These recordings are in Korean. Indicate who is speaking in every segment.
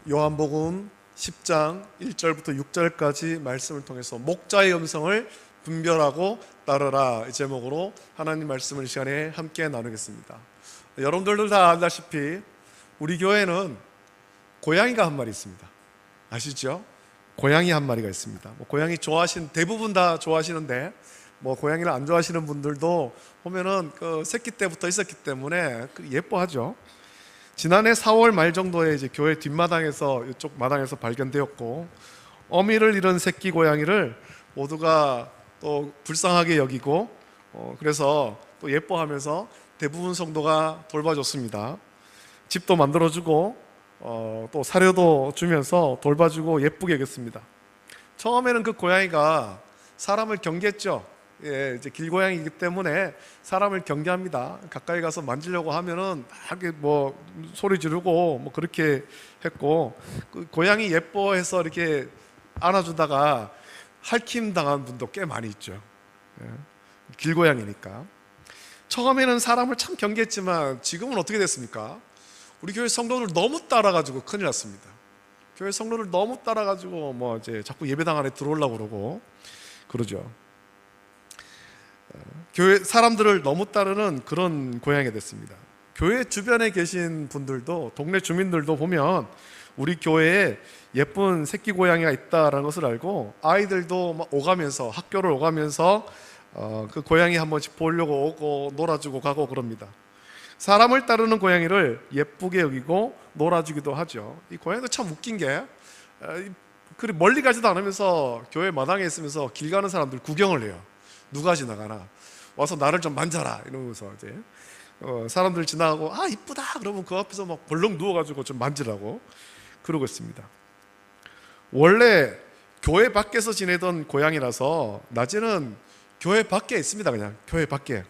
Speaker 1: 요한복음 10장 1절부터 6절까지 말씀을 통해서 목자의 음성을 분별하고 따르라 이 제목으로 하나님 말씀을 이 시간에 함께 나누겠습니다. 여러분들도 다 알다시피 우리 교회는 고양이가 한 마리 있습니다. 아시죠? 고양이 한 마리가 있습니다. 고양이 대부분 다 좋아하시는데 고양이를 안 좋아하시는 분들도 보면은 그 새끼 때부터 있었기 때문에 예뻐하죠. 지난해 4월 말 정도에 이제 교회 뒷마당에서 이쪽 마당에서 발견되었고, 어미를 잃은 새끼 고양이를 모두가 또 불쌍하게 여기고 그래서 또 예뻐하면서 대부분 성도가 돌봐줬습니다. 집도 만들어주고 또 사료도 주면서 돌봐주고 예쁘게 여겼습니다. 처음에는 그 고양이가 사람을 경계했죠. 이제 길고양이이기 때문에 사람을 경계합니다. 가까이 가서 만지려고 하면은 막 소리 지르고 그렇게 했고, 그 고양이 예뻐해서 이렇게 안아주다가 할킴 당한 분도 꽤 많이 있죠. 길고양이니까. 처음에는 사람을 참 경계했지만 지금은 어떻게 됐습니까? 우리 교회 성도들 너무 따라가지고 큰일 났습니다. 교회 성도들 너무 따라가지고 이제 자꾸 예배당 안에 들어오려고 그러고 그러죠. 교회 사람들을 너무 따르는 그런 고양이가 됐습니다. 교회 주변에 계신 분들도, 동네 주민들도 보면 우리 교회에 예쁜 새끼 고양이가 있다라는 것을 알고 아이들도 오가면서, 학교를 오가면서 그 고양이 한 번씩 보려고 오고 놀아주고 가고 그럽니다. 사람을 따르는 고양이를 예쁘게 여기고 놀아주기도 하죠. 이 고양이도 참 웃긴 게 그리 멀리 가지도 않으면서 교회 마당에 있으면서 길 가는 사람들 구경을 해요. 누가 지나가나 와서 나를 좀 만져라 이러면서 이제 사람들 지나가고 이쁘다 그러면 그 앞에서 벌렁 누워가지고 좀 만지라고 그러고 있습니다. 원래 교회 밖에서 지내던 고양이라서 낮에는 교회 밖에 있습니다. 그냥 교회 밖에,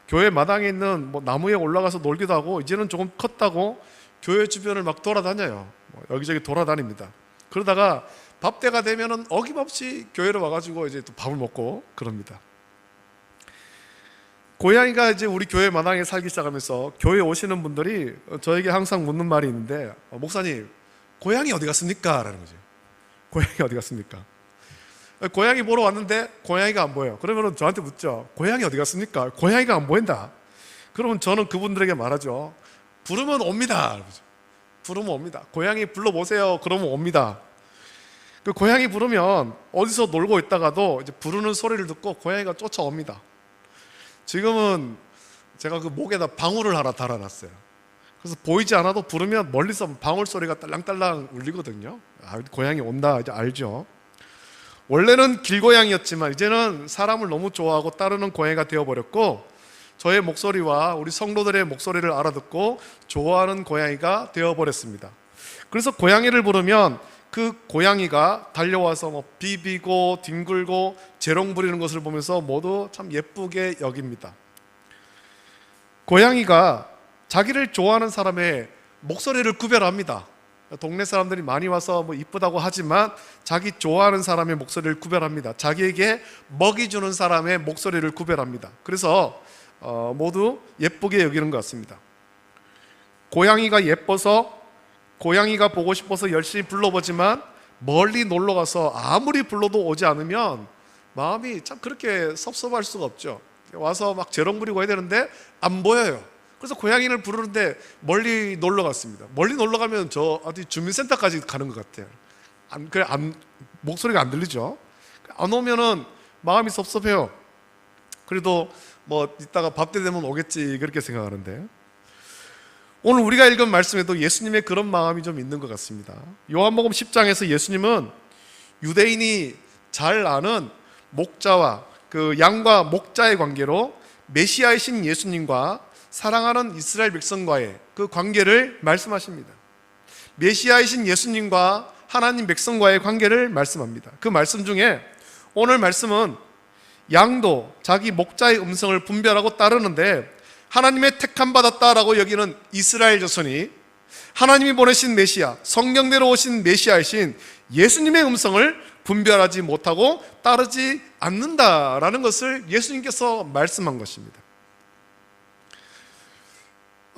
Speaker 1: 교회 마당에 있는 나무에 올라가서 놀기도 하고, 이제는 조금 컸다고 교회 주변을 막 돌아다녀요. 여기저기 돌아다닙니다. 그러다가 밥 때가 되면은 어김없이 교회로 와가지고 이제 또 밥을 먹고 그럽니다. 고양이가 이제 우리 교회 마당에 살기 시작하면서 교회 오시는 분들이 저에게 항상 묻는 말이 있는데, 목사님 고양이 어디 갔습니까? 라는 거죠. 고양이 어디 갔습니까? 고양이 보러 왔는데 고양이가 안 보여요. 그러면 저한테 묻죠. 고양이 어디 갔습니까? 고양이가 안 보인다. 그러면 저는 그분들에게 말하죠. 부르면 옵니다. 부르면 옵니다. 고양이 불러보세요. 그러면 옵니다. 그 고양이 부르면 어디서 놀고 있다가도 이제 부르는 소리를 듣고 고양이가 쫓아옵니다. 지금은 제가 그 목에다 방울을 하나 달아놨어요. 그래서 보이지 않아도 부르면 멀리서 방울 소리가 딸랑딸랑 울리거든요. 고양이 온다 이제 알죠. 원래는 길고양이였지만 이제는 사람을 너무 좋아하고 따르는 고양이가 되어버렸고, 저의 목소리와 우리 성도들의 목소리를 알아듣고 좋아하는 고양이가 되어버렸습니다. 그래서 고양이를 부르면 그 고양이가 달려와서 비비고 뒹굴고 재롱 부리는 것을 보면서 모두 참 예쁘게 여깁니다. 고양이가 자기를 좋아하는 사람의 목소리를 구별합니다. 동네 사람들이 많이 와서 이쁘다고 하지만 자기 좋아하는 사람의 목소리를 구별합니다. 자기에게 먹이 주는 사람의 목소리를 구별합니다. 그래서 모두 예쁘게 여기는 것 같습니다. 고양이가 예뻐서, 고양이가 보고 싶어서 열심히 불러보지만 멀리 놀러가서 아무리 불러도 오지 않으면 마음이 참 그렇게 섭섭할 수가 없죠. 와서 막 재롱 부리고 해야 되는데 안 보여요. 그래서 고양이를 부르는데 멀리 놀러 갔습니다. 멀리 놀러 가면 저 어디 주민센터까지 가는 것 같아요. 목소리가 안 들리죠. 안 오면은 마음이 섭섭해요. 그래도 이따가 밥 때 되면 오겠지 그렇게 생각하는데, 오늘 우리가 읽은 말씀에도 예수님의 그런 마음이 좀 있는 것 같습니다. 요한복음 10장에서 예수님은 유대인이 잘 아는 목자와 그 양과 목자의 관계로 메시아이신 예수님과 사랑하는 이스라엘 백성과의 그 관계를 말씀하십니다. 메시아이신 예수님과 하나님 백성과의 관계를 말씀합니다. 그 말씀 중에 오늘 말씀은 양도 자기 목자의 음성을 분별하고 따르는데 하나님의 택함 받았다라고 여기는 이스라엘 자손이 하나님이 보내신 메시아, 성경대로 오신 메시아이신 예수님의 음성을 분별하지 못하고 따르지 않는다라는 것을 예수님께서 말씀한 것입니다.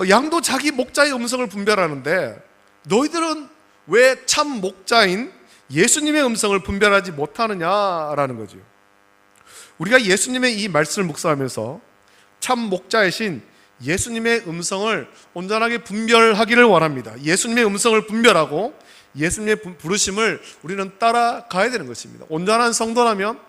Speaker 1: 양도 자기 목자의 음성을 분별하는데 너희들은 왜 참 목자인 예수님의 음성을 분별하지 못하느냐라는 거죠. 우리가 예수님의 이 말씀을 묵상하면서 참 목자이신 예수님의 음성을 온전하게 분별하기를 원합니다. 예수님의 음성을 분별하고 예수님의 부르심을 우리는 따라가야 되는 것입니다. 온전한 성도라면,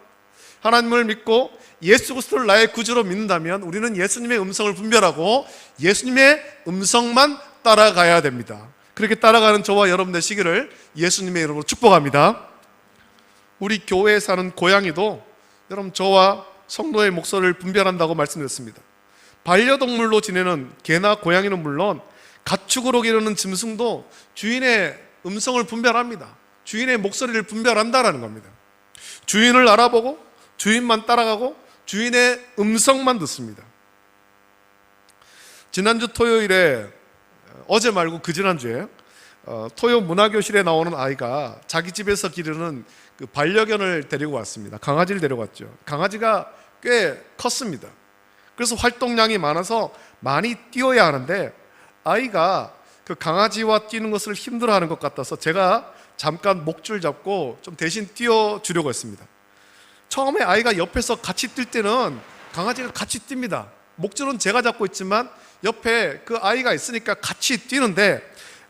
Speaker 1: 하나님을 믿고 예수 그리스도를 나의 구주로 믿는다면 우리는 예수님의 음성을 분별하고 예수님의 음성만 따라가야 됩니다. 그렇게 따라가는 저와 여러분 되시기를 예수님의 이름으로 축복합니다. 우리 교회에 사는 고양이도 여러분 저와 성도의 목소리를 분별한다고 말씀드렸습니다. 반려동물로 지내는 개나 고양이는 물론 가축으로 기르는 짐승도 주인의 음성을 분별합니다. 주인의 목소리를 분별한다라는 겁니다. 주인을 알아보고 주인만 따라가고 주인의 음성만 듣습니다. 지난주 토요일에, 어제 말고 그 지난주에 토요 문화교실에 나오는 아이가 자기 집에서 기르는 그 반려견을 데리고 왔습니다. 강아지를 데려왔죠. 강아지가 꽤 컸습니다. 그래서 활동량이 많아서 많이 뛰어야 하는데 아이가 그 강아지와 뛰는 것을 힘들어하는 것 같아서 제가 잠깐 목줄 잡고 좀 대신 뛰어주려고 했습니다. 처음에 아이가 옆에서 같이 뛸 때는 강아지가 같이 뜁니다. 목줄은 제가 잡고 있지만 옆에 그 아이가 있으니까 같이 뛰는데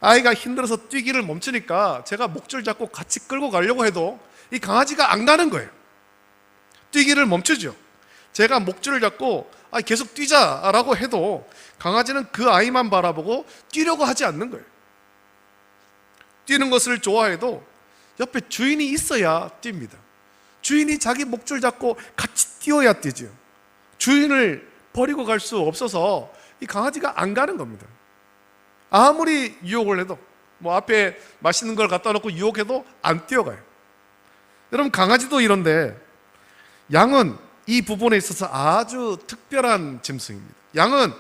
Speaker 1: 아이가 힘들어서 뛰기를 멈추니까 제가 목줄 잡고 같이 끌고 가려고 해도 이 강아지가 안 가는 거예요. 뛰기를 멈추죠. 제가 목줄을 잡고 계속 뛰자라고 해도 강아지는 그 아이만 바라보고 뛰려고 하지 않는 거예요. 뛰는 것을 좋아해도 옆에 주인이 있어야 뜁니다. 주인이 자기 목줄 잡고 같이 뛰어야 뛰죠. 주인을 버리고 갈 수 없어서 이 강아지가 안 가는 겁니다. 아무리 유혹을 해도 앞에 맛있는 걸 갖다 놓고 유혹해도 안 뛰어가요. 여러분 강아지도 이런데 양은 이 부분에 있어서 아주 특별한 짐승입니다. 양은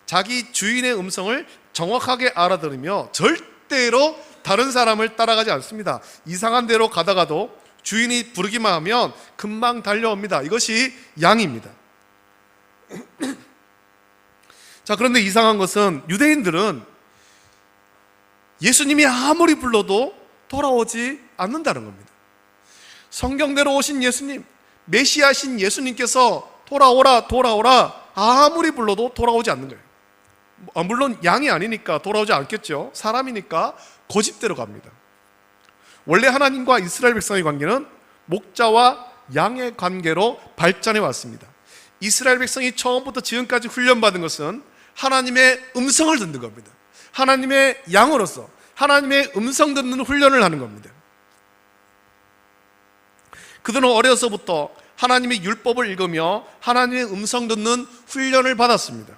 Speaker 1: 자기 주인의 음성을 정확하게 알아들으며 절대로 다른 사람을 따라가지 않습니다. 이상한 데로 가다가도 주인이 부르기만 하면 금방 달려옵니다. 이것이 양입니다. 자, 그런데 이상한 것은 유대인들은 예수님이 아무리 불러도 돌아오지 않는다는 겁니다. 성경대로 오신 예수님, 메시아신 예수님께서 돌아오라 돌아오라 아무리 불러도 돌아오지 않는 거예요. 물론 양이 아니니까 돌아오지 않겠죠. 사람이니까 고집대로 갑니다. 원래 하나님과 이스라엘 백성의 관계는 목자와 양의 관계로 발전해 왔습니다. 이스라엘 백성이 처음부터 지금까지 훈련받은 것은 하나님의 음성을 듣는 겁니다. 하나님의 양으로서 하나님의 음성 듣는 훈련을 하는 겁니다. 그들은 어려서부터 하나님의 율법을 읽으며 하나님의 음성 듣는 훈련을 받았습니다.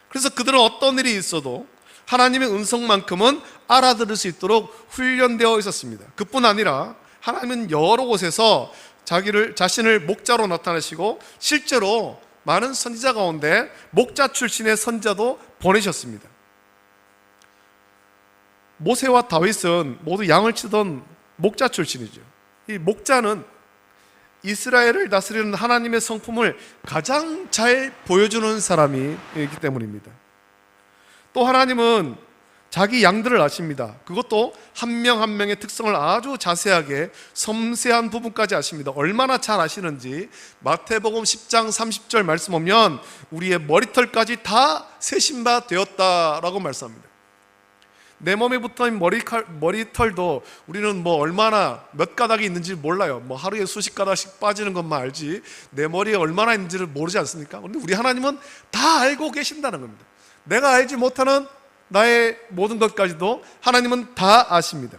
Speaker 1: 그래서 그들은 어떤 일이 있어도 하나님의 음성만큼은 알아들을 수 있도록 훈련되어 있었습니다. 그뿐 아니라 하나님은 여러 곳에서 자신을 목자로 나타내시고 실제로 많은 선지자 가운데 목자 출신의 선지자도 보내셨습니다. 모세와 다윗은 모두 양을 치던 목자 출신이죠. 이 목자는 이스라엘을 다스리는 하나님의 성품을 가장 잘 보여주는 사람이기 때문입니다. 또 하나님은 자기 양들을 아십니다. 그것도 한 명 한 명의 특성을 아주 자세하게 섬세한 부분까지 아십니다. 얼마나 잘 아시는지 마태복음 10장 30절 말씀 보면 우리의 머리털까지 다 세신 바 되었다라고 말씀합니다. 내 몸에 붙어있는 머리털도 우리는 얼마나 몇 가닥이 있는지 몰라요. 하루에 수십 가닥씩 빠지는 것만 알지 내 머리에 얼마나 있는지를 모르지 않습니까? 그런데 우리 하나님은 다 알고 계신다는 겁니다. 내가 알지 못하는 나의 모든 것까지도 하나님은 다 아십니다.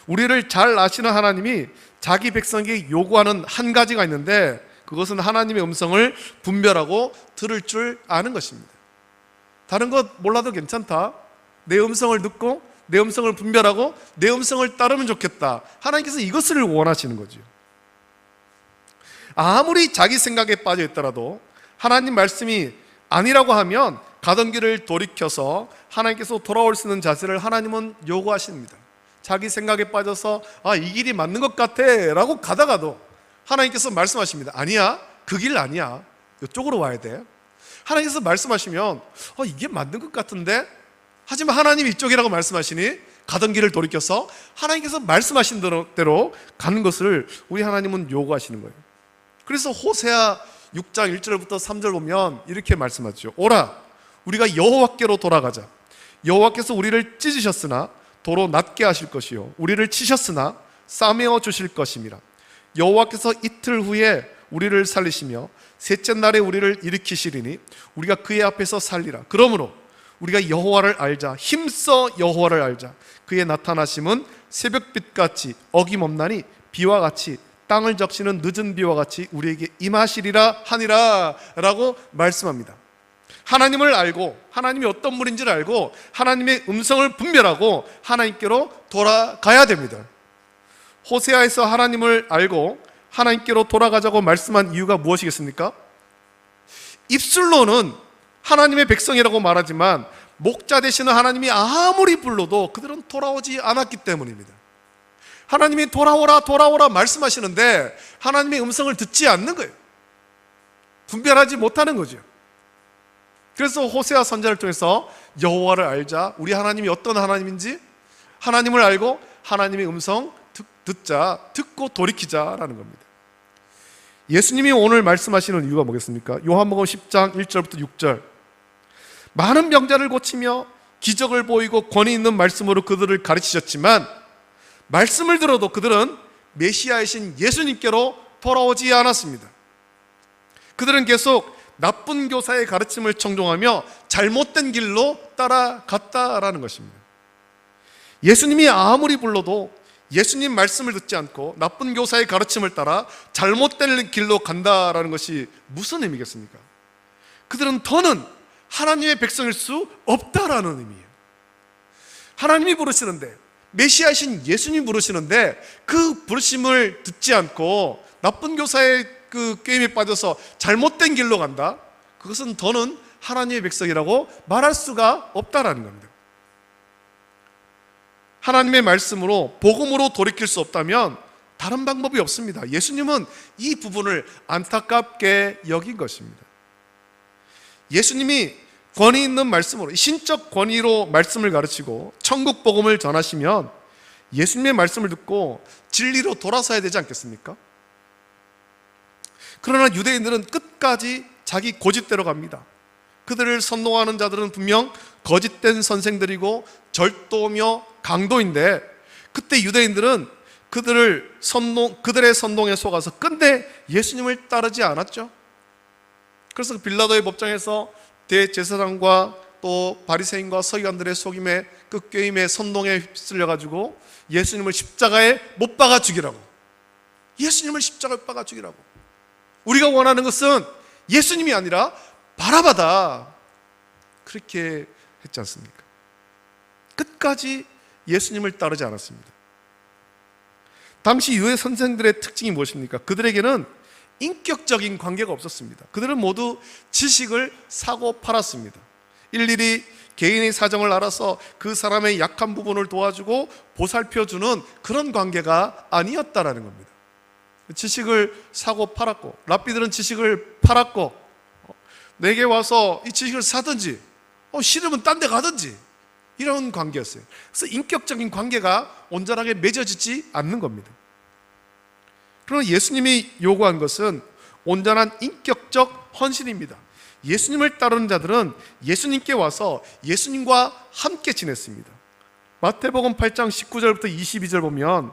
Speaker 1: 우리를 잘 아시는 하나님이 자기 백성에게 요구하는 한 가지가 있는데 그것은 하나님의 음성을 분별하고 들을 줄 아는 것입니다. 다른 것 몰라도 괜찮다. 내 음성을 듣고 내 음성을 분별하고 내 음성을 따르면 좋겠다. 하나님께서 이것을 원하시는 거죠. 아무리 자기 생각에 빠져 있더라도 하나님 말씀이 아니라고 하면 가던 길을 돌이켜서 하나님께서 돌아올 수 있는 자세를 하나님은 요구하십니다. 자기 생각에 빠져서 이 길이 맞는 것 같아 라고 가다가도 하나님께서 말씀하십니다. 아니야, 그 길 아니야, 이쪽으로 와야 돼. 하나님께서 말씀하시면 이게 맞는 것 같은데, 하지만 하나님이 이쪽이라고 말씀하시니 가던 길을 돌이켜서 하나님께서 말씀하신 대로 가는 것을 우리 하나님은 요구하시는 거예요. 그래서 호세아 6장 1절부터 3절 보면 이렇게 말씀하죠. 오라, 우리가 여호와께로 돌아가자. 여호와께서 우리를 찢으셨으나 도로 낮게 하실 것이요, 우리를 치셨으나 싸매어 주실 것임이라. 여호와께서 이틀 후에 우리를 살리시며 셋째 날에 우리를 일으키시리니 우리가 그의 앞에서 살리라. 그러므로 우리가 여호와를 알자. 힘써 여호와를 알자. 그의 나타나심은 새벽빛같이 어김없나니 비와 같이 땅을 적시는 늦은 비와 같이 우리에게 임하시리라 하니라 라고 말씀합니다. 하나님을 알고, 하나님이 어떤 분인지를 알고 하나님의 음성을 분별하고 하나님께로 돌아가야 됩니다. 호세아에서 하나님을 알고 하나님께로 돌아가자고 말씀한 이유가 무엇이겠습니까? 입술로는 하나님의 백성이라고 말하지만 목자 되시는 하나님이 아무리 불러도 그들은 돌아오지 않았기 때문입니다. 하나님이 돌아오라 돌아오라 말씀하시는데 하나님의 음성을 듣지 않는 거예요. 분별하지 못하는 거죠. 그래서 호세아 선지자를 통해서 여호와를 알자, 우리 하나님이 어떤 하나님인지 하나님을 알고 하나님의 음성 듣자, 듣고 돌이키자라는 겁니다. 예수님이 오늘 말씀하시는 이유가 뭐겠습니까? 요한복음 10장 1절부터 6절, 많은 병자를 고치며 기적을 보이고 권위 있는 말씀으로 그들을 가르치셨지만 말씀을 들어도 그들은 메시아이신 예수님께로 돌아오지 않았습니다. 그들은 계속 나쁜 교사의 가르침을 청종하며 잘못된 길로 따라갔다라는 것입니다. 예수님이 아무리 불러도 예수님 말씀을 듣지 않고 나쁜 교사의 가르침을 따라 잘못된 길로 간다라는 것이 무슨 의미겠습니까? 그들은 더는 하나님의 백성일 수 없다라는 의미예요. 하나님이 부르시는데, 메시아이신 예수님이 부르시는데 그 부르심을 듣지 않고 나쁜 교사의 그 게임에 빠져서 잘못된 길로 간다? 그것은 더는 하나님의 백성이라고 말할 수가 없다라는 겁니다. 하나님의 말씀으로, 복음으로 돌이킬 수 없다면 다른 방법이 없습니다. 예수님은 이 부분을 안타깝게 여긴 것입니다. 예수님이 권위 있는 말씀으로, 신적 권위로 말씀을 가르치고 천국 복음을 전하시면 예수님의 말씀을 듣고 진리로 돌아서야 되지 않겠습니까? 그러나 유대인들은 끝까지 자기 고집대로 갑니다. 그들을 선동하는 자들은 분명 거짓된 선생들이고 절도며 강도인데, 그때 유대인들은 그들의 선동에 속아서 끝내 예수님을 따르지 않았죠. 그래서 빌라도의 법정에서 대제사장과 또 바리새인과 서기관들의 속임에, 그 꾀임에, 선동에 휩쓸려가지고 예수님을 십자가에 못 박아 죽이라고, 예수님을 십자가에 못 박아 죽이라고. 우리가 원하는 것은 예수님이 아니라 바라바다, 그렇게 했지 않습니까? 끝까지 예수님을 따르지 않았습니다. 당시 유대 선생들의 특징이 무엇입니까? 그들에게는 인격적인 관계가 없었습니다. 그들은 모두 지식을 사고 팔았습니다. 일일이 개인의 사정을 알아서 그 사람의 약한 부분을 도와주고 보살펴주는 그런 관계가 아니었다라는 겁니다. 지식을 사고 팔았고, 랍비들은 지식을 팔았고, 내게 와서 이 지식을 사든지 싫으면 딴 데 가든지, 이런 관계였어요. 그래서 인격적인 관계가 온전하게 맺어지지 않는 겁니다. 그러나 예수님이 요구한 것은 온전한 인격적 헌신입니다. 예수님을 따르는 자들은 예수님께 와서 예수님과 함께 지냈습니다. 마태복음 8장 19절부터 22절 보면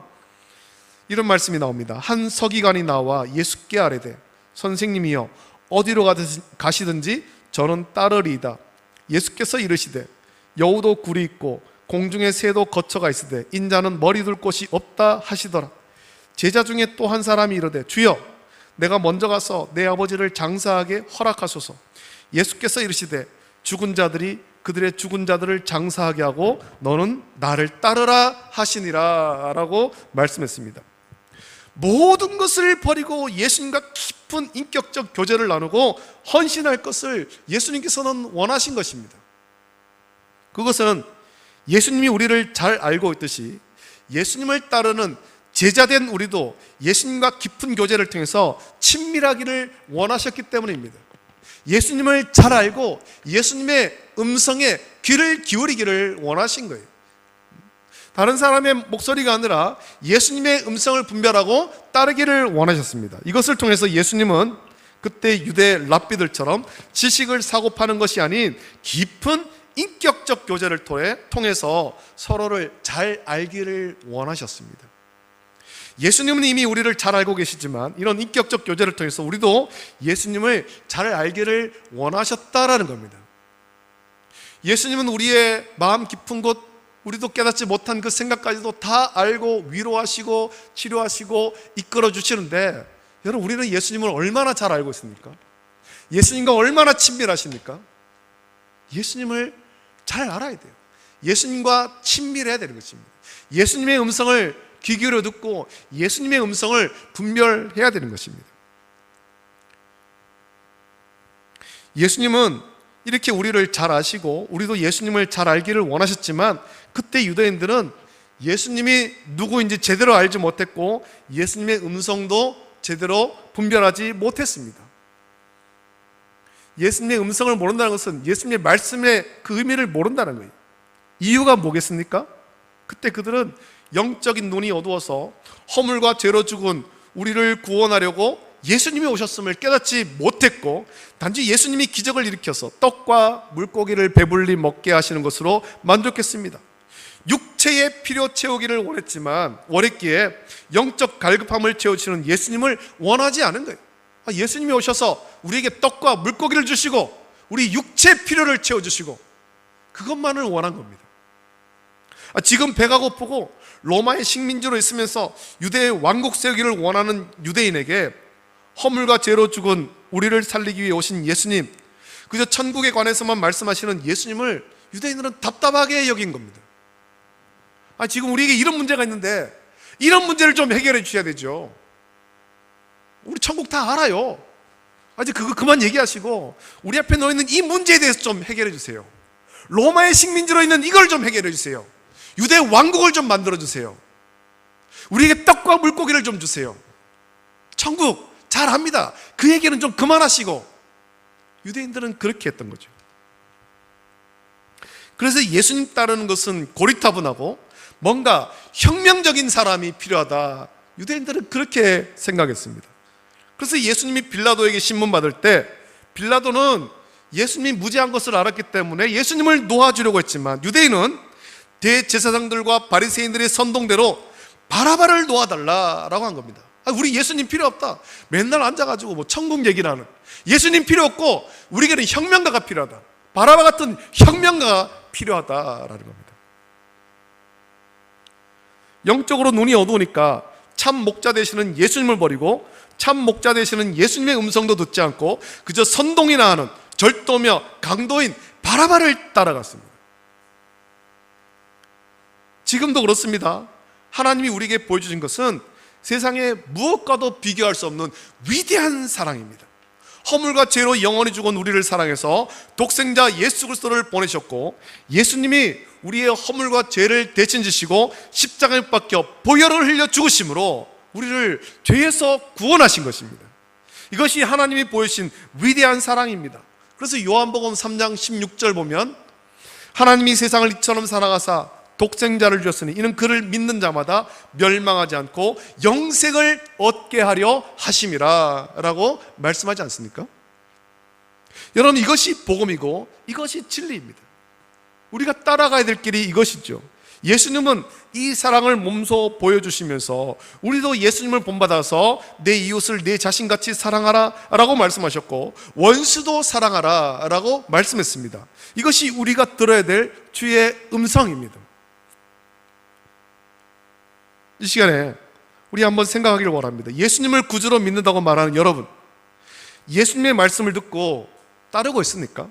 Speaker 1: 이런 말씀이 나옵니다. 한 서기관이 나와 예수께 아뢰되, 선생님이여 어디로 가시든지 저는 따르리이다. 예수께서 이르시되, 여우도 굴이 있고 공중의 새도 거처가 있으되 인자는 머리 둘 곳이 없다 하시더라. 제자 중에 또 한 사람이 이르되, 주여 내가 먼저 가서 내 아버지를 장사하게 허락하소서. 예수께서 이르시되, 죽은 자들이 그들의 죽은 자들을 장사하게 하고 너는 나를 따르라 하시니라 라고 말씀했습니다. 모든 것을 버리고 예수님과 깊은 인격적 교제를 나누고 헌신할 것을 예수님께서는 원하신 것입니다. 그것은 예수님이 우리를 잘 알고 있듯이 예수님을 따르는 제자된 우리도 예수님과 깊은 교제를 통해서 친밀하기를 원하셨기 때문입니다. 예수님을 잘 알고 예수님의 음성에 귀를 기울이기를 원하신 거예요. 다른 사람의 목소리가 아니라 예수님의 음성을 분별하고 따르기를 원하셨습니다. 이것을 통해서 예수님은 그때 유대 랍비들처럼 지식을 사고 파는 것이 아닌 깊은 인격적 교제를 통해서 서로를 잘 알기를 원하셨습니다. 예수님은 이미 우리를 잘 알고 계시지만 이런 인격적 교제를 통해서 우리도 예수님을 잘 알기를 원하셨다라는 겁니다. 예수님은 우리의 마음 깊은 곳, 우리도 깨닫지 못한 그 생각까지도 다 알고 위로하시고 치료하시고 이끌어 주시는데, 여러분, 우리는 예수님을 얼마나 잘 알고 있습니까? 예수님과 얼마나 친밀하십니까? 예수님을 잘 알아야 돼요. 예수님과 친밀해야 되는 것입니다. 예수님의 음성을 귀 기울여 듣고 예수님의 음성을 분별해야 되는 것입니다. 예수님은 이렇게 우리를 잘 아시고 우리도 예수님을 잘 알기를 원하셨지만, 그때 유대인들은 예수님이 누구인지 제대로 알지 못했고 예수님의 음성도 제대로 분별하지 못했습니다. 예수님의 음성을 모른다는 것은 예수님의 말씀의 그 의미를 모른다는 거예요. 이유가 뭐겠습니까? 그때 그들은 영적인 눈이 어두워서 허물과 죄로 죽은 우리를 구원하려고 예수님이 오셨음을 깨닫지 못했고, 단지 예수님이 기적을 일으켜서 떡과 물고기를 배불리 먹게 하시는 것으로 만족했습니다. 육체의 필요 채우기를 원했기에 영적 갈급함을 채우시는 예수님을 원하지 않은 거예요. 예수님이 오셔서 우리에게 떡과 물고기를 주시고 우리 육체 필요를 채워주시고 그것만을 원한 겁니다. 지금 배가 고프고 로마의 식민지로 있으면서 유대의 왕국 세우기를 원하는 유대인에게 허물과 죄로 죽은 우리를 살리기 위해 오신 예수님, 그저 천국에 관해서만 말씀하시는 예수님을 유대인들은 답답하게 여긴 겁니다. 지금 우리에게 이런 문제가 있는데 이런 문제를 좀 해결해 주셔야 되죠. 우리 천국 다 알아요. 아직 그거 그만 얘기하시고 우리 앞에 놓여있는 이 문제에 대해서 좀 해결해 주세요. 로마의 식민지로 있는 이걸 좀 해결해 주세요. 유대 왕국을 좀 만들어 주세요. 우리에게 떡과 물고기를 좀 주세요. 천국 잘 합니다. 그 얘기는 좀 그만하시고. 유대인들은 그렇게 했던 거죠. 그래서 예수님 따르는 것은 고리타분하고 뭔가 혁명적인 사람이 필요하다, 유대인들은 그렇게 생각했습니다. 그래서 예수님이 빌라도에게 신문 받을 때 빌라도는 예수님이 무죄한 것을 알았기 때문에 예수님을 놓아주려고 했지만, 유대인은 대제사장들과 바리새인들의 선동대로 바라바를 놓아달라라고 한 겁니다. 우리 예수님 필요 없다, 맨날 앉아가지고 뭐 천국 얘기를 하는, 예수님 필요 없고 우리에게는 혁명가가 필요하다, 바라바 같은 혁명가가 필요하다라는 겁니다. 영적으로 눈이 어두우니까 참 목자 되시는 예수님을 버리고 참 목자 되시는 예수님의 음성도 듣지 않고 그저 선동이나 하는 절도며 강도인 바라바를 따라갔습니다. 지금도 그렇습니다. 하나님이 우리에게 보여주신 것은 세상에 무엇과도 비교할 수 없는 위대한 사랑입니다. 허물과 죄로 영원히 죽은 우리를 사랑해서 독생자 예수 그리스도를 보내셨고, 예수님이 우리의 허물과 죄를 대신 지시고 십자가에 못 박혀 보혈을 흘려 죽으심으로 우리를 죄에서 구원하신 것입니다. 이것이 하나님이 보여주신 위대한 사랑입니다. 그래서 요한복음 3장 16절 보면, 하나님이 세상을 이처럼 사랑하사 독생자를 주셨으니 이는 그를 믿는 자마다 멸망하지 않고 영생을 얻게 하려 하심이라 라고 말씀하지 않습니까? 여러분, 이것이 복음이고 이것이 진리입니다. 우리가 따라가야 될 길이 이것이죠. 예수님은 이 사랑을 몸소 보여주시면서 우리도 예수님을 본받아서 내 이웃을 내 자신같이 사랑하라 라고 말씀하셨고, 원수도 사랑하라 라고 말씀했습니다. 이것이 우리가 들어야 될 주의 음성입니다. 이 시간에 우리 한번 생각하기를 원합니다. 예수님을 구주로 믿는다고 말하는 여러분, 예수님의 말씀을 듣고 따르고 있습니까?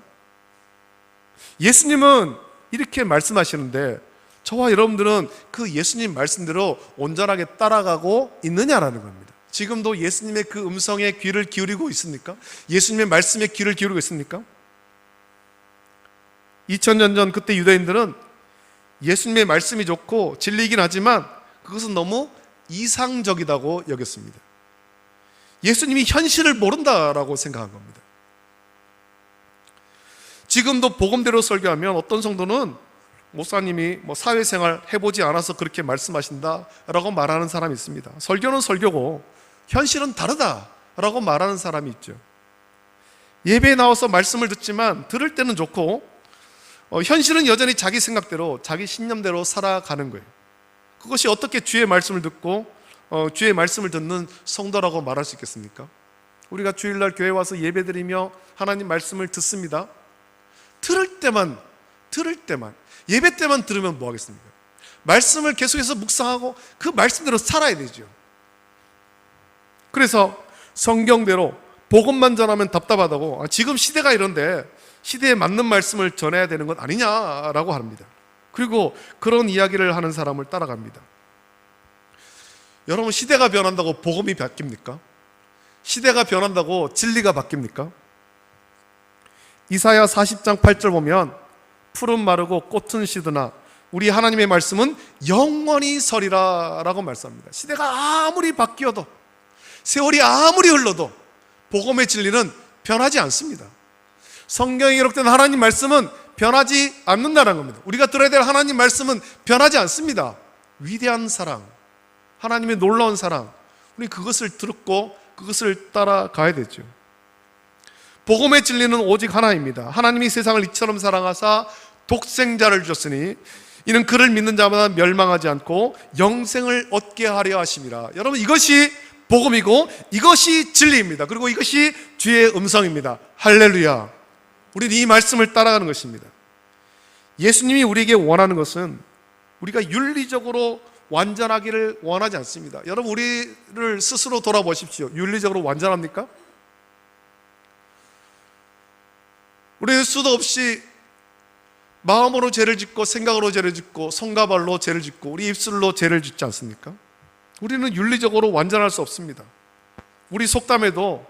Speaker 1: 예수님은 이렇게 말씀하시는데 저와 여러분들은 그 예수님 말씀대로 온전하게 따라가고 있느냐라는 겁니다. 지금도 예수님의 그 음성에 귀를 기울이고 있습니까? 예수님의 말씀에 귀를 기울이고 있습니까? 2000년 전 그때 유대인들은 예수님의 말씀이 좋고 진리이긴 하지만 그것은 너무 이상적이다고 여겼습니다. 예수님이 현실을 모른다라고 생각한 겁니다. 지금도 복음대로 설교하면 어떤 성도는 목사님이 사회생활 해보지 않아서 그렇게 말씀하신다라고 말하는 사람이 있습니다. 설교는 설교고 현실은 다르다라고 말하는 사람이 있죠. 예배에 나와서 말씀을 듣지만 들을 때는 좋고 현실은 여전히 자기 생각대로 자기 신념대로 살아가는 거예요. 그것이 어떻게 주의 말씀을 듣고 주의 말씀을 듣는 성도라고 말할 수 있겠습니까? 우리가 주일날 교회 와서 예배드리며 하나님 말씀을 듣습니다. 들을 때만 예배 때만 들으면 뭐 하겠습니까? 말씀을 계속해서 묵상하고 그 말씀대로 살아야 되죠. 그래서 성경대로 복음만 전하면 답답하다고, 지금 시대가 이런데 시대에 맞는 말씀을 전해야 되는 건 아니냐라고 합니다. 그리고 그런 이야기를 하는 사람을 따라갑니다. 여러분, 시대가 변한다고 복음이 바뀝니까? 시대가 변한다고 진리가 바뀝니까? 이사야 40장 8절 보면 풀은 마르고 꽃은 시드나 우리 하나님의 말씀은 영원히 서리라 라고 말씀합니다. 시대가 아무리 바뀌어도, 세월이 아무리 흘러도 복음의 진리는 변하지 않습니다. 성경에 기록된 하나님 말씀은 변하지 않는다는 겁니다. 우리가 들어야 될 하나님 말씀은 변하지 않습니다. 위대한 사랑, 하나님의 놀라운 사랑, 우리 그것을 듣고 그것을 따라가야 되죠. 복음의 진리는 오직 하나입니다. 하나님이 세상을 이처럼 사랑하사 독생자를 주셨으니 이는 그를 믿는 자마다 멸망하지 않고 영생을 얻게 하려 하심이라. 여러분, 이것이 복음이고 이것이 진리입니다. 그리고 이것이 주의 음성입니다. 할렐루야. 우리는 이 말씀을 따라가는 것입니다. 예수님이 우리에게 원하는 것은 우리가 윤리적으로 완전하기를 원하지 않습니다. 여러분, 우리를 스스로 돌아보십시오. 윤리적으로 완전합니까? 우리는 수도 없이 마음으로 죄를 짓고 생각으로 죄를 짓고 손과 발로 죄를 짓고 우리 입술로 죄를 짓지 않습니까? 우리는 윤리적으로 완전할 수 없습니다. 우리 속담에도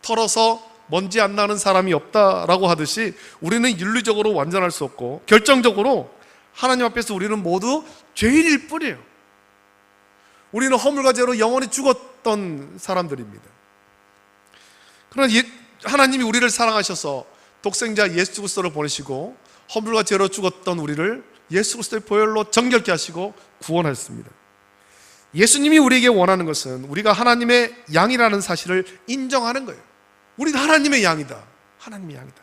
Speaker 1: 털어서 먼지 안 나는 사람이 없다라고 하듯이 우리는 윤리적으로 완전할 수 없고 결정적으로 하나님 앞에서 우리는 모두 죄인일 뿐이에요. 우리는 허물과 죄로 영원히 죽었던 사람들입니다. 그러나 하나님이 우리를 사랑하셔서 독생자 예수 그리스도를 보내시고 허물과 죄로 죽었던 우리를 예수 그리스도의 보혈로 정결케 하시고 구원하셨습니다. 예수님이 우리에게 원하는 것은 우리가 하나님의 양이라는 사실을 인정하는 거예요. 우리는 하나님의 양이다. 하나님의 양이다.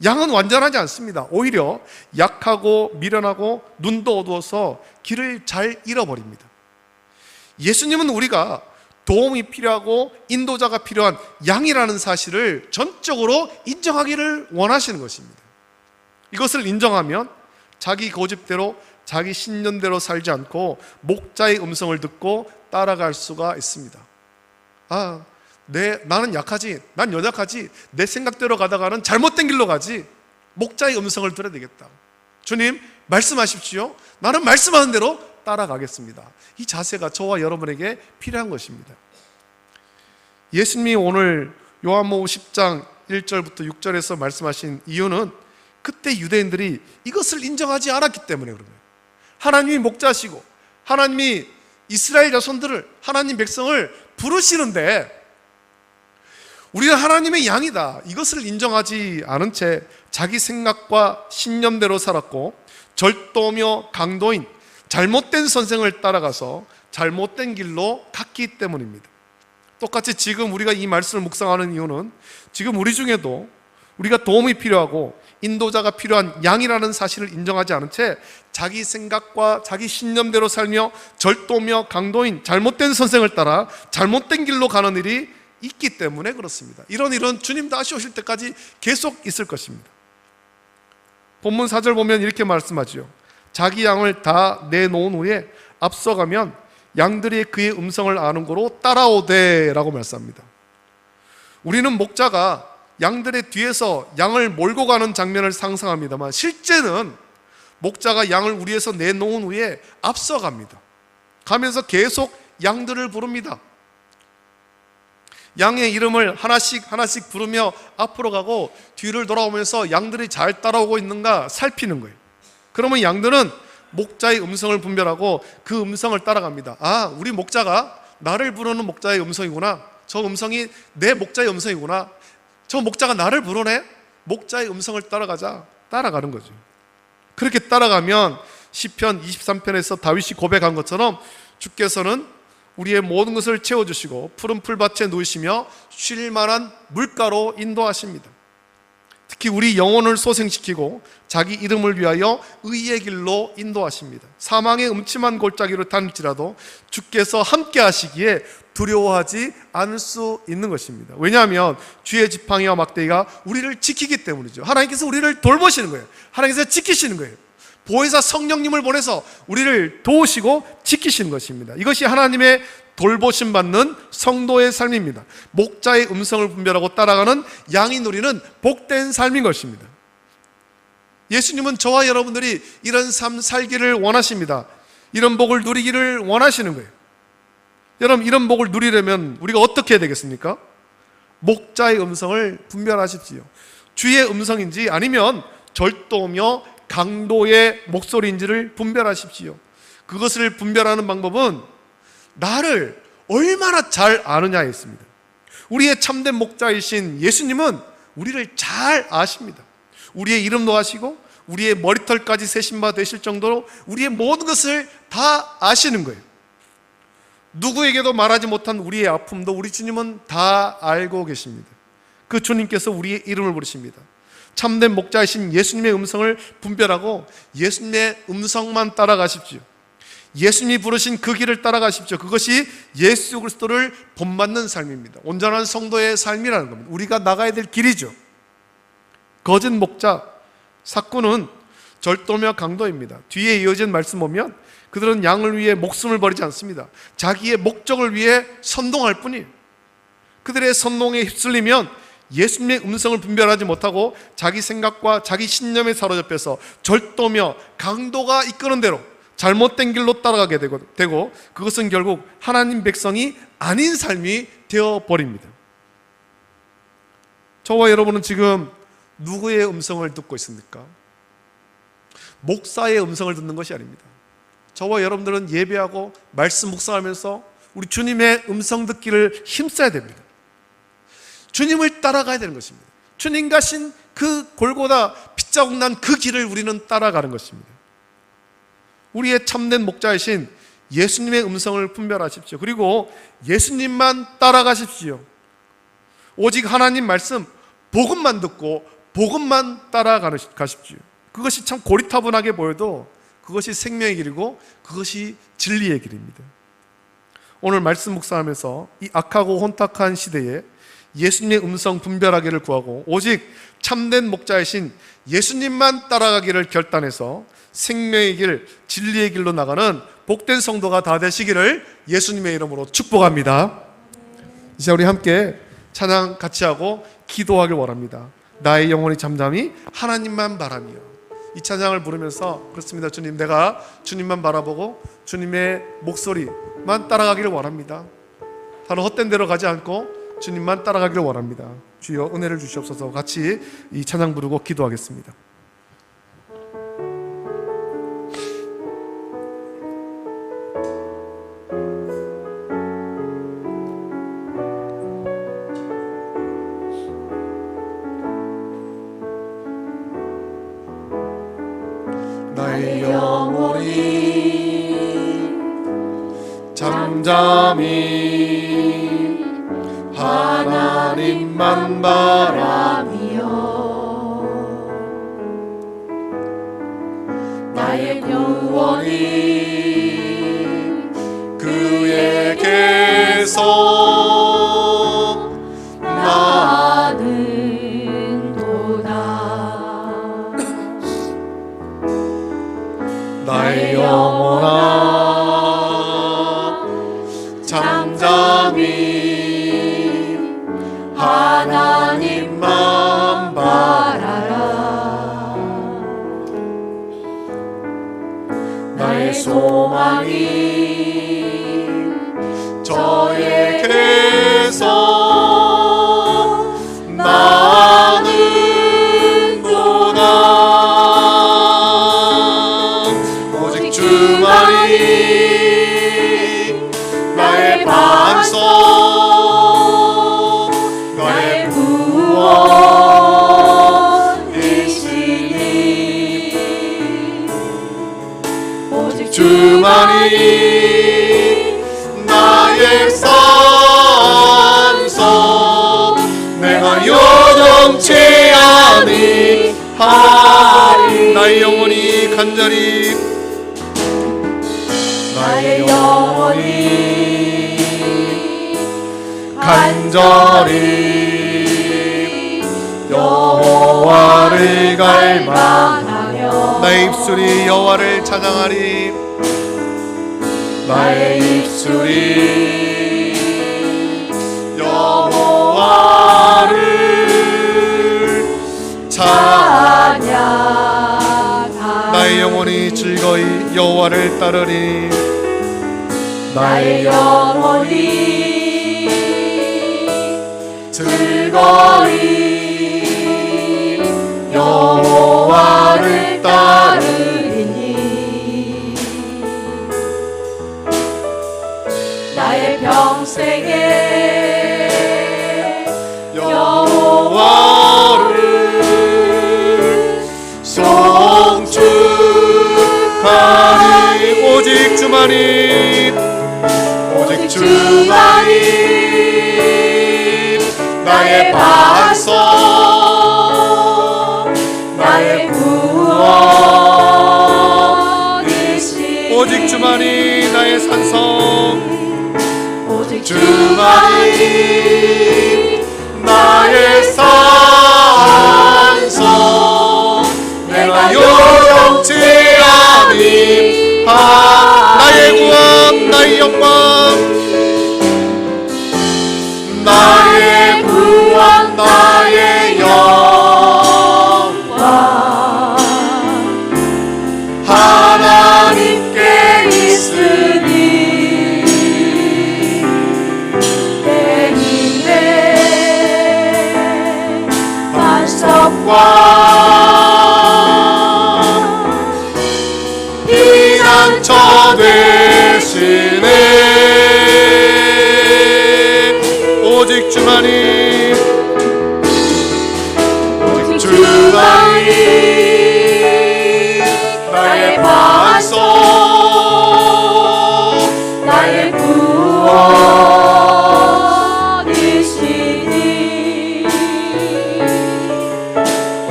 Speaker 1: 양은 완전하지 않습니다. 오히려 약하고 미련하고 눈도 어두워서 길을 잘 잃어버립니다. 예수님은 우리가 도움이 필요하고 인도자가 필요한 양이라는 사실을 전적으로 인정하기를 원하시는 것입니다. 이것을 인정하면 자기 고집대로 자기 신념대로 살지 않고 목자의 음성을 듣고 따라갈 수가 있습니다. 나는 약하지, 난 연약하지, 내 생각대로 가다가는 잘못된 길로 가지, 목자의 음성을 들어야 되겠다. 주님 말씀하십시오. 나는 말씀하는 대로 따라가겠습니다. 이 자세가 저와 여러분에게 필요한 것입니다. 예수님이 오늘 요한복음 10장 1절부터 6절에서 말씀하신 이유는 그때 유대인들이 이것을 인정하지 않았기 때문에 그런 거예요. 하나님이 목자시고 하나님이 이스라엘 자손들을, 하나님 백성을 부르시는데 우리는 하나님의 양이다, 이것을 인정하지 않은 채 자기 생각과 신념대로 살았고 절도며 강도인 잘못된 선생을 따라가서 잘못된 길로 갔기 때문입니다. 똑같이 지금 우리가 이 말씀을 묵상하는 이유는 지금 우리 중에도 우리가 도움이 필요하고 인도자가 필요한 양이라는 사실을 인정하지 않은 채 자기 생각과 자기 신념대로 살며 절도며 강도인 잘못된 선생을 따라 잘못된 길로 가는 일이 있기 때문에 그렇습니다. 이런 일은 주님 다시 오실 때까지 계속 있을 것입니다. 본문 4절 보면 이렇게 말씀하지요. 자기 양을 다 내놓은 후에 앞서가면 양들이 그의 음성을 아는 고로 따라오되 라고 말씀합니다. 우리는 목자가 양들의 뒤에서 양을 몰고 가는 장면을 상상합니다만 실제는 목자가 양을 우리에서 내놓은 후에 앞서갑니다. 가면서 계속 양들을 부릅니다. 양의 이름을 하나씩 하나씩 부르며 앞으로 가고 뒤를 돌아오면서 양들이 잘 따라오고 있는가 살피는 거예요. 그러면 양들은 목자의 음성을 분별하고 그 음성을 따라갑니다. 아, 우리 목자가 나를 부르는 목자의 음성이구나. 저 음성이 내 목자의 음성이구나. 저 목자가 나를 부르네. 목자의 음성을 따라가자. 따라가는 거죠. 그렇게 따라가면 시편 23편에서 다윗이 고백한 것처럼 주께서는 우리의 모든 것을 채워주시고 푸른 풀밭에 누이시며 쉴 만한 물가로 인도하십니다. 특히 우리 영혼을 소생시키고 자기 이름을 위하여 의의 길로 인도하십니다. 사망의 음침한 골짜기로 다닐지라도 주께서 함께 하시기에 두려워하지 않을 수 있는 것입니다. 왜냐하면 주의 지팡이와 막대기가 우리를 지키기 때문이죠. 하나님께서 우리를 돌보시는 거예요. 하나님께서 지키시는 거예요. 보혜사 성령님을 보내서 우리를 도우시고 지키시는 것입니다. 이것이 하나님의 돌보심 받는 성도의 삶입니다. 목자의 음성을 분별하고 따라가는 양이 누리는 복된 삶인 것입니다. 예수님은 저와 여러분들이 이런 삶 살기를 원하십니다. 이런 복을 누리기를 원하시는 거예요. 여러분, 이런 복을 누리려면 우리가 어떻게 해야 되겠습니까? 목자의 음성을 분별하십시오. 주의 음성인지 아니면 절도며 강도의 목소리인지를 분별하십시오. 그것을 분별하는 방법은 나를 얼마나 잘 아느냐에 있습니다. 우리의 참된 목자이신 예수님은 우리를 잘 아십니다. 우리의 이름도 아시고 우리의 머리털까지 세신 바 되실 정도로 우리의 모든 것을 다 아시는 거예요. 누구에게도 말하지 못한 우리의 아픔도 우리 주님은 다 알고 계십니다. 그 주님께서 우리의 이름을 부르십니다. 참된 목자이신 예수님의 음성을 분별하고 예수님의 음성만 따라가십시오. 예수님이 부르신 그 길을 따라가십시오. 그것이 예수 그리스도를 본받는 삶입니다. 온전한 성도의 삶이라는 겁니다. 우리가 나가야 될 길이죠. 거짓 목자 사꾼은 절도며 강도입니다. 뒤에 이어진 말씀 보면 그들은 양을 위해 목숨을 버리지 않습니다. 자기의 목적을 위해 선동할 뿐이에요. 그들의 선동에 휩쓸리면 예수님의 음성을 분별하지 못하고 자기 생각과 자기 신념에 사로잡혀서 절도며 강도가 이끄는 대로 잘못된 길로 따라가게 되고 그것은 결국 하나님 백성이 아닌 삶이 되어버립니다. 저와 여러분은 지금 누구의 음성을 듣고 있습니까? 목사의 음성을 듣는 것이 아닙니다. 저와 여러분들은 예배하고 말씀 묵상하면서 우리 주님의 음성 듣기를 힘써야 됩니다. 주님을 따라가야 되는 것입니다. 주님 가신 그 골고다 핏자국 난 그 길을 우리는 따라가는 것입니다. 우리의 참된 목자이신 예수님의 음성을 분별하십시오. 그리고 예수님만 따라가십시오. 오직 하나님 말씀 복음만 듣고 복음만 따라가십시오. 그것이 참 고리타분하게 보여도 그것이 생명의 길이고 그것이 진리의 길입니다. 오늘 말씀 묵상하면서 이 악하고 혼탁한 시대에 예수님의 음성 분별하기를 구하고 오직 참된 목자이신 예수님만 따라가기를 결단해서 생명의 길, 진리의 길로 나가는 복된 성도가 다 되시기를 예수님의 이름으로 축복합니다. 이제 우리 함께 찬양 같이 하고 기도하길 원합니다. 나의 영혼이 잠잠히 하나님만 바라며. 이 찬양을 부르면서 그렇습니다. 주님, 내가 주님만 바라보고 주님의 목소리만 따라가기를 원합니다. 다른 헛된 데로 가지 않고 주님만 따라가기를 원합니다. 주여 은혜를 주시옵소서. 같이 이 찬양 부르고 기도하겠습니다. 나의 영혼이 잠잠히 하나님만 바라며 나의 구원이 그에게서 나는도다. 나의 영혼아 잠잠히 하나님만 바라라. 나의 소망이 저에게서 나는도다. 오직 봐서 나의 구원이시니 오직 주만이 나의 산성 내가 요동치 아니하리 나의 영혼이 간절히 나의 영혼이 간절히 여호와를 갈망하며 나의 입술이 여호와를 찬양하리 나의 입술이 여호와를 찬양하리 나의 영혼이 즐거이 여호와를 따르리 나의 영혼이 즐거이 여호와를 따르리니 나의 평생에 여호와를 송축하리 오직 주만이 주만이 나의 반석 나의 구원이시 오직 주만이 나의 산성 오직 주만이 나의 산성 내가 요동치 아니하 나의 구원 나의 영광 나의 구원 나의 영광 하나님께 있으니 내 힘의 반석과 피난처 되시네 오직 주만이 오직 주만이 나의 반석 나의 구원이시니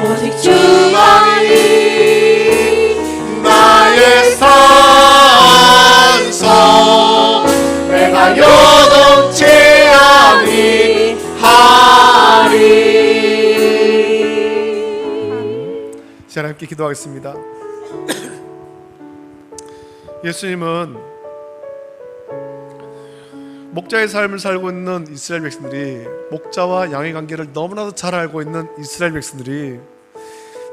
Speaker 1: 오직 주만이 나의 산성 내가 요동치 시간 함께 기도하겠습니다. 예수님은 목자의 삶을 살고 있는 이스라엘 백성들이 목자와 양의 관계를 너무나도 잘 알고 있는 이스라엘 백성들이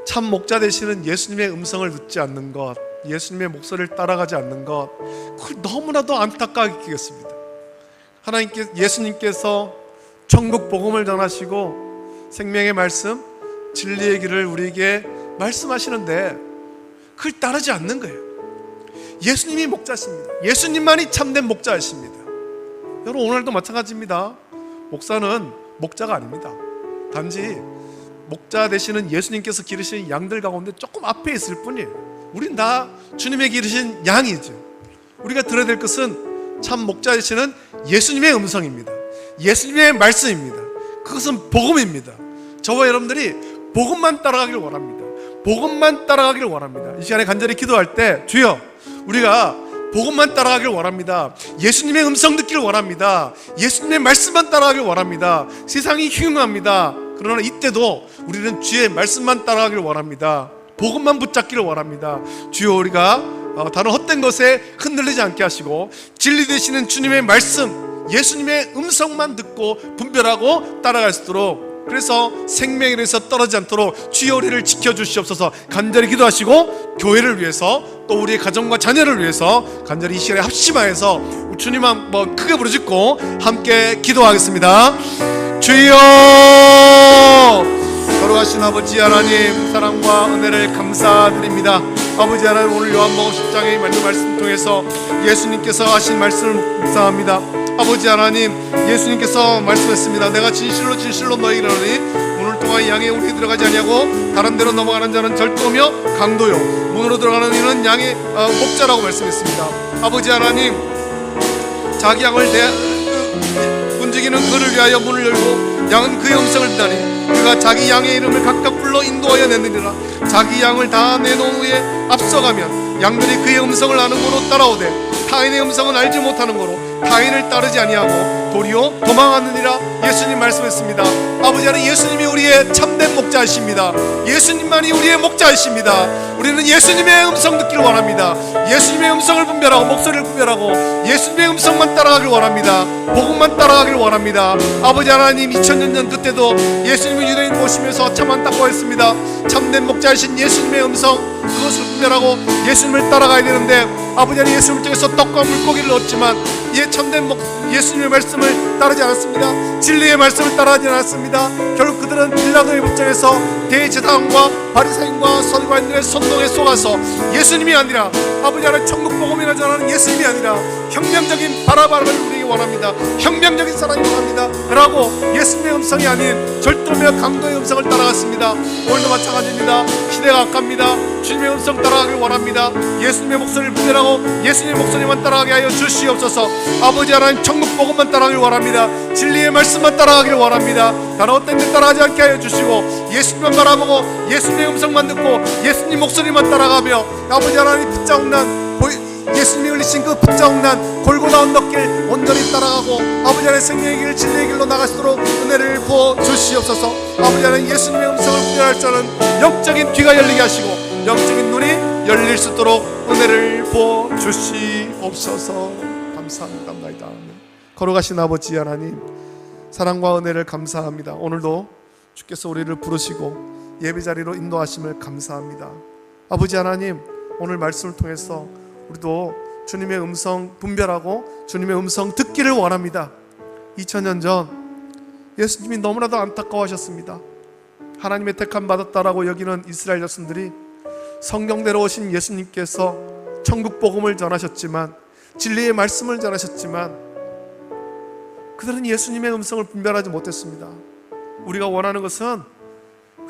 Speaker 1: 참 목자 되시는 예수님의 음성을 듣지 않는 것 예수님의 목소리를 따라가지 않는 것 그걸 너무나도 안타깝게 여겼습니다. 예수님께서 천국 복음을 전하시고 생명의 말씀 진리의 길을 우리에게 말씀하시는데 그걸 따르지 않는 거예요. 예수님이 목자십니다. 예수님만이 참된 목자이십니다. 여러분 오늘도 마찬가지입니다. 목사는 목자가 아닙니다. 단지 목자 되시는 예수님께서 기르시는 양들 가운데 조금 앞에 있을 뿐이에요. 우린 다 주님의 기르신 양이죠. 우리가 들어야 될 것은 참 목자 되시는 예수님의 음성입니다. 예수님의 말씀입니다. 그것은 복음입니다. 저와 여러분들이 복음만 따라가기를 원합니다. 복음만 따라가기를 원합니다. 이 시간에 간절히 기도할 때 주여 우리가 복음만 따라가기를 원합니다. 예수님의 음성 듣기를 원합니다. 예수님의 말씀만 따라가기를 원합니다. 세상이 흉흉합니다. 그러나 이때도 우리는 주의 말씀만 따라가기를 원합니다. 복음만 붙잡기를 원합니다. 주여 우리가 다른 헛된 것에 흔들리지 않게 하시고 진리 되시는 주님의 말씀 예수님의 음성만 듣고 분별하고 따라갈 수 있도록 그래서 생명에 대해서 떨어지지 않도록 주여 우리를 지켜주시옵소서. 간절히 기도하시고 교회를 위해서 또 우리의 가정과 자녀를 위해서 간절히 이 시간에 합심하여서 주님 한번 크게 부르짖고 함께 기도하겠습니다. 주여 거룩하신 아버지 하나님 사랑과 은혜를 감사드립니다. 아버지 하나님 오늘 요한복음 10장의 말씀 통해서 예수님께서 하신 말씀을 묵상합니다. 아버지 하나님, 예수님께서 말씀했습니다. 내가 진실로 진실로 너희에게 이르노니 문을 통하여 양의 우리 들어가지 아니하고 다른 데로 넘어가는 자는 절도며 강도요 문으로 들어가는 이는 양의 목자라고 말씀했습니다. 아버지 하나님, 자기 양을 움직이는 그를 위하여 문을 열고 양은 그의 음성을 듣다니 그가 자기 양의 이름을 각각 불러 인도하여 내느니라. 자기 양을 다 내놓은 후에 앞서가면 양들이 그의 음성을 아는 거로 따라오되 타인의 음성은 알지 못하는 거로 타인을 따르지 아니하고 도리어 도망하느니라. 예수님 말씀했습니다. 아버지 하나님, 예수님이 우리의 참된 목자이십니다. 예수님만이 우리의 목자이십니다. 우리는 예수님의 음성 듣기를 원합니다. 예수님의 음성을 분별하고 목소리를 분별하고 예수님의 음성만 따라가길 원합니다. 복음만 따라가길 원합니다. 아버지 하나님, 2000년 전 그때도 예수님을 유대인 모시면서 참 안타까워했습니다. 참된 목자이신 예수님의 음성, 그것을 분별하고 예수님을 따라가야 되는데 아버지 하나님, 예수님을 통해서 떡과 물고기를 얻지만 참된 예수님의 말씀을 따르지 않았습니다. 진리의 말씀을 따라하지 않았습니다. 결국 그들은 빌라도의 법정에서 대제사장과 바리새인과 서기관들의 선동에 속아서 예수님이 아니라 아버지 하나님 천국 복음이나 전하는 예수님이 아니라 혁명적인 바라바를 우리에게 원합니다. 혁명적인 사랑이 원합니다 라고 예수님의 음성이 아닌 절도며 강도의 음성을 따라갔습니다. 오늘도 마찬가지입니다. 시대가 악합니다. 주님의 음성 따라가길 원합니다. 예수님의 목소리를 분별하고 예수님의 목소리만 따라가게 하여 주시옵소서. 아버지 하나님, 천국 복음만 따라가길 원합니다. 진리의 말씀만 따라가길 원합니다. 다른 어떤 데 따라가지 않게 하여 주시고 예수님만 바라보고 예수님의 음성만 듣고 예수님 목소리만 따라가며 아버지 하나님, 빗자국난 예수님이 흘리신 그 빗자국난 골고다 언덕길 온전히 따라가고 아버지 하나님, 생명의 길 진리의 길로 나가시도록 은혜를 부어 주시옵소서. 아버지 하나님, 예수님의 음성을 분별할 자는 영적인 귀가 열리게 하시고 영적인 눈이 열릴 수 있도록 은혜를 부어 주시옵소서. 감사합니다. 걸어가신 아버지 하나님, 사랑과 은혜를 감사합니다. 오늘도 주께서 우리를 부르시고 예배자리로 인도하심을 감사합니다. 아버지 하나님, 오늘 말씀을 통해서 우리도 주님의 음성 분별하고 주님의 음성 듣기를 원합니다. 2000년 전 예수님이 너무나도 안타까워하셨습니다. 하나님의 택함 받았다라고 여기는 이스라엘 자손들이 성경대로 오신 예수님께서 천국 복음을 전하셨지만, 진리의 말씀을 전하셨지만 그들은 예수님의 음성을 분별하지 못했습니다. 우리가 원하는 것은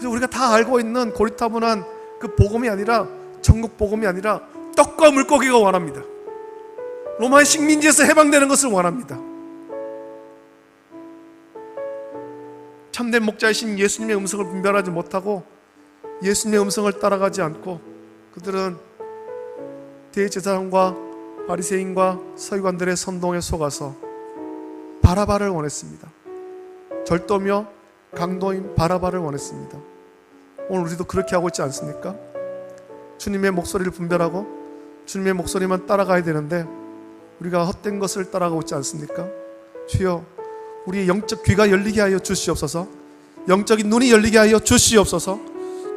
Speaker 1: 우리가 다 알고 있는 고리타분한 그 복음이 아니라, 천국 복음이 아니라 떡과 물고기가 원합니다. 로마의 식민지에서 해방되는 것을 원합니다. 참된 목자이신 예수님의 음성을 분별하지 못하고 예수님의 음성을 따라가지 않고 그들은 대제사장과 바리새인과 서기관들의 선동에 속아서 바라바를 원했습니다. 절도며 강도인 바라바를 원했습니다. 오늘 우리도 그렇게 하고 있지 않습니까? 주님의 목소리를 분별하고 주님의 목소리만 따라가야 되는데 우리가 헛된 것을 따라가고 있지 않습니까? 주여, 우리의 영적 귀가 열리게 하여 주시옵소서. 영적인 눈이 열리게 하여 주시옵소서.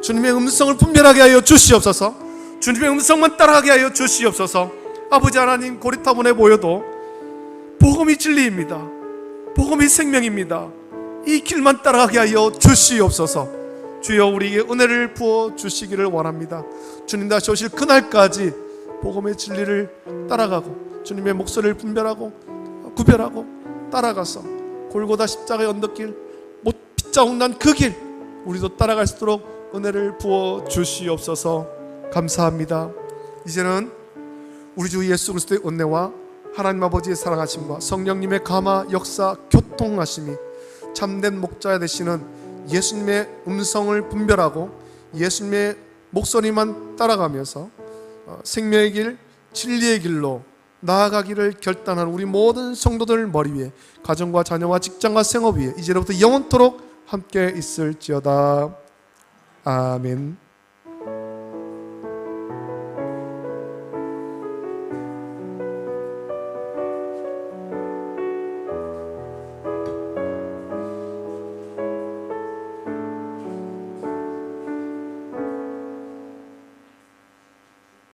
Speaker 1: 주님의 음성을 분별하게 하여 주시옵소서. 주님의 음성만 따라가게 하여 주시옵소서. 아버지 하나님, 고리타분해 보여도 복음이 진리입니다. 복음이 생명입니다. 이 길만 따라가게 하여 주시옵소서. 주여, 우리에게 은혜를 부어 주시기를 원합니다. 주님 다시 오실 그날까지 복음의 진리를 따라가고 주님의 목소리를 분별하고 구별하고 따라가서 골고다 십자가의 언덕길, 못 빗자국난 그 길 우리도 따라갈 수 있도록 은혜를 부어 주시옵소서. 감사합니다. 이제는 우리 주 예수 그리스도의 은혜와 하나님 아버지의 사랑하심과 성령님의 감화, 역사, 교통하심이 참된 목자 되시는 예수님의 음성을 분별하고 예수님의 목소리만 따라가면서 생명의 길, 진리의 길로 나아가기를 결단한 우리 모든 성도들 머리 위에, 가정과 자녀와 직장과 생업 위에 이제로부터 영원토록 함께 있을지어다. 아멘.